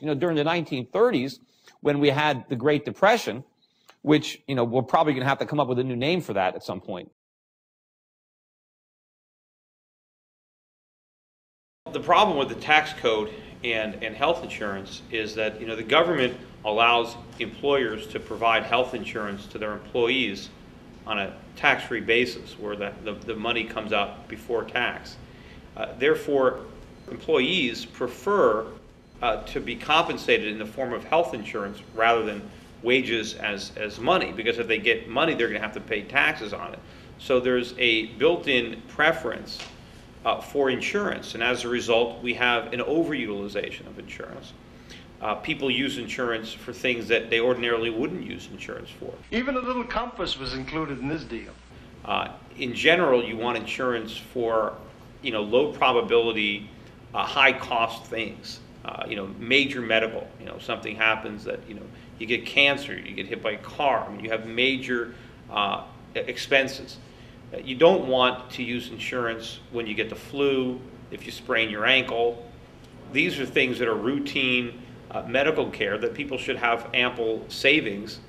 During the 1930s, when we had the Great Depression, which, we're probably going to have to come up with a new name for that at some point. The problem with the tax code and health insurance is that, the government allows employers to provide health insurance to their employees on a tax-free basis, where the money comes out before tax. Therefore, employees prefer to be compensated in the form of health insurance rather than wages as money, because if they get money, they're going to have to pay taxes on it. So there's a built-in preference for insurance, and as a result, we have an overutilization of insurance. People use insurance for things that they ordinarily wouldn't use insurance for. Even a little compass was included in this deal. In general, you want insurance for, low probability, high cost things. Major medical. Something happens that you get cancer, you get hit by a car, you have major expenses. You don't want to use insurance when you get the flu, if you sprain your ankle. These are things that are routine medical care that people should have ample savings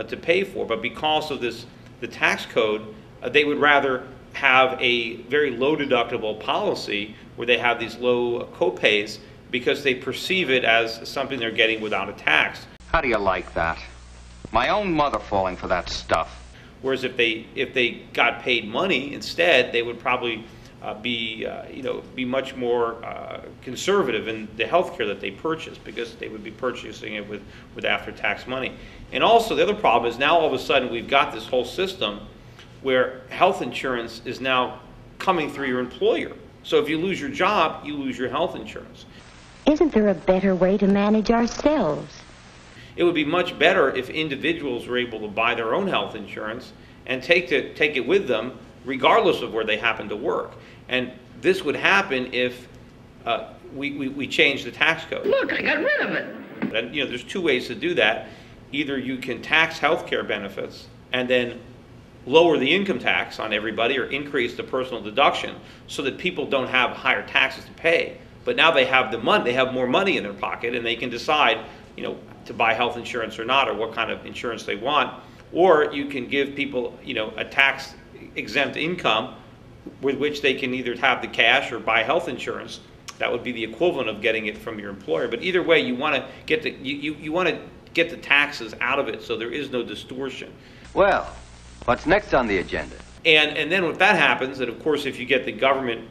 to pay for. But because of the tax code, they would rather have a very low deductible policy where they have these low copays because they perceive it as something they're getting without a tax. How do you like that? My own mother falling for that stuff. Whereas if they got paid money instead, they would probably be much more conservative in the health care that they purchase, because they would be purchasing it with after-tax money. And also the other problem is now all of a sudden we've got this whole system where health insurance is now coming through your employer. So if you lose your job, you lose your health insurance. Isn't there a better way to manage ourselves? It would be much better if individuals were able to buy their own health insurance and take it with them regardless of where they happen to work. And this would happen if we change the tax code. Look, I got rid of it. And there's two ways to do that. Either you can tax health care benefits and then lower the income tax on everybody, or increase the personal deduction so that people don't have higher taxes to pay. But now they have the money, they have more money in their pocket, and they can decide, to buy health insurance or not, or what kind of insurance they want. Or you can give people, a tax exempt income with which they can either have the cash or buy health insurance. That would be the equivalent of getting it from your employer. But either way, you want to get the taxes out of it so there is no distortion. Well, what's next on the agenda? And then if that happens, and of course if you get the government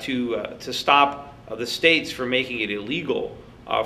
to stop the states from making it illegal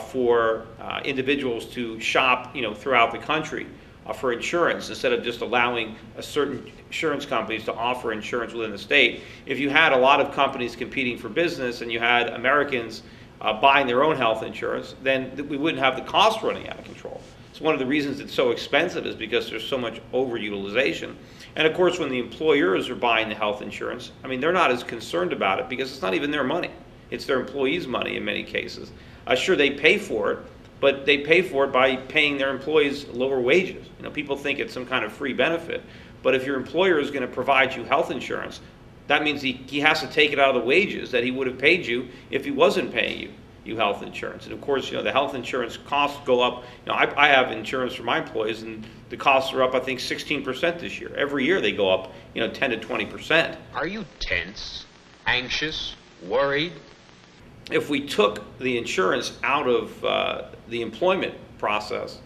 for individuals to shop, throughout the country for insurance, instead of just allowing certain insurance companies to offer insurance within the state. If you had a lot of companies competing for business and you had Americans buying their own health insurance, then we wouldn't have the cost running out of control. It's one of the reasons it's so expensive is because there's so much overutilization. And of course, when the employers are buying the health insurance, they're not as concerned about it because it's not even their money. It's their employees' money in many cases. Sure, they pay for it, but they pay for it by paying their employees lower wages. People think it's some kind of free benefit. But if your employer is going to provide you health insurance, that means he has to take it out of the wages that he would have paid you if he wasn't paying you health insurance. And of course, the health insurance costs go up. I have insurance for my employees, and the costs are up, I think, 16% this year. Every year they go up, 10 to 20%. Are you tense, anxious, worried? If we took the insurance out of the employment process,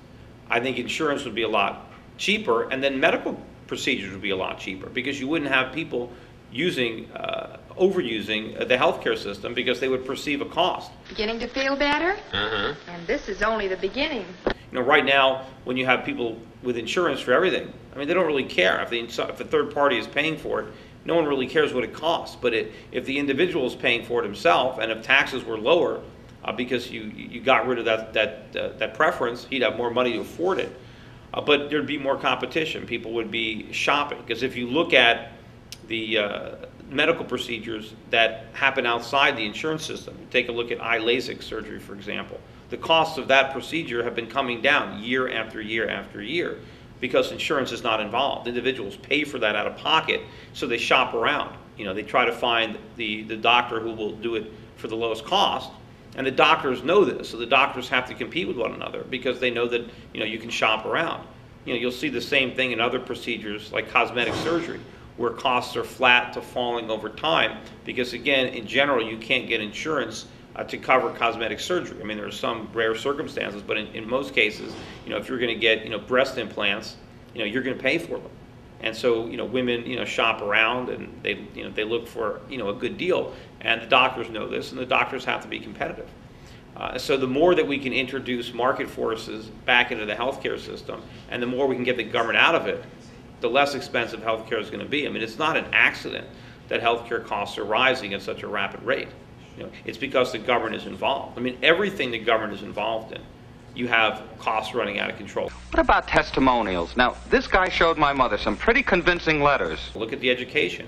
I think insurance would be a lot cheaper, and then medical procedures would be a lot cheaper, because you wouldn't have people overusing the healthcare system because they would perceive a cost. Beginning to feel better? Uh-huh. And this is only the beginning. Right now, when you have people with insurance for everything, they don't really care if a third party is paying for it. No one really cares what it costs. But if the individual is paying for it himself, and if taxes were lower because you got rid of that preference, he'd have more money to afford it. But there'd be more competition. People would be shopping. Because if you look at the medical procedures that happen outside the insurance system, take a look at eye LASIK surgery, for example. The costs of that procedure have been coming down year after year after year, because insurance is not involved. Individuals pay for that out of pocket, so they shop around. They try to find the doctor who will do it for the lowest cost, And the doctors know this, so the doctors have to compete with one another because they know that, you can shop around. You'll see the same thing in other procedures like cosmetic surgery, where costs are flat to falling over time because, again, in general, you can't get insurance to cover cosmetic surgery. I mean, there are some rare circumstances, but in most cases, if you're going to get, breast implants, you're going to pay for them. And so, women, shop around and they look for, a good deal. And the doctors know this, and the doctors have to be competitive. So the more that we can introduce market forces back into the healthcare system, and the more we can get the government out of it, the less expensive healthcare is going to be. I mean, it's not an accident that healthcare costs are rising at such a rapid rate. It's because the government is involved. I mean, everything the government is involved in, you have costs running out of control. What about testimonials? Now, this guy showed my mother some pretty convincing letters. Look at the education.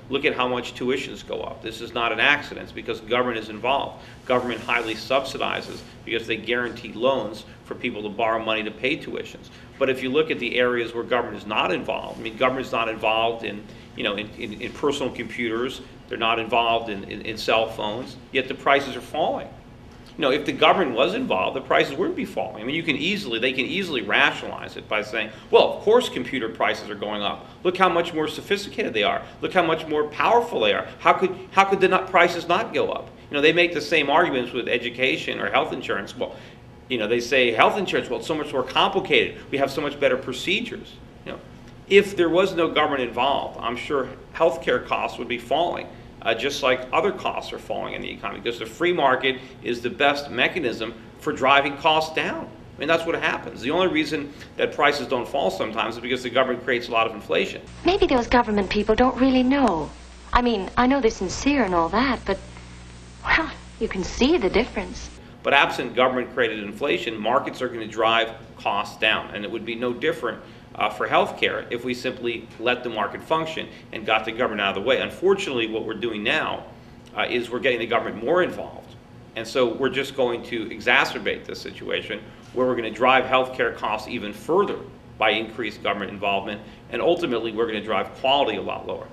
Look at how much tuitions go up. This is not an accident. It's because government is involved. Government highly subsidizes because they guarantee loans for people to borrow money to pay tuitions. But if you look at the areas where government is not involved, I mean, government is not involved in personal computers. They're not involved in cell phones, yet the prices are falling. If the government was involved, the prices wouldn't be falling. I mean, they can easily rationalize it by saying, well, of course computer prices are going up. Look how much more sophisticated they are. Look how much more powerful they are. How could the prices not go up? They make the same arguments with education or health insurance. Well, they say health insurance, well, it's so much more complicated. We have so much better procedures. If there was no government involved, I'm sure healthcare costs would be falling. Just like other costs are falling in the economy, because the free market is the best mechanism for driving costs down. I mean, that's what happens. The only reason that prices don't fall sometimes is because the government creates a lot of inflation. Maybe those government people don't really know. I mean, I know they're sincere and all that, but, well, you can see the difference. But absent government-created inflation, markets are going to drive costs down, and it would be no different for healthcare if we simply let the market function and got the government out of the way. Unfortunately, what we're doing now is we're getting the government more involved. And so we're just going to exacerbate this situation where we're going to drive healthcare costs even further by increased government involvement, and ultimately we're going to drive quality a lot lower.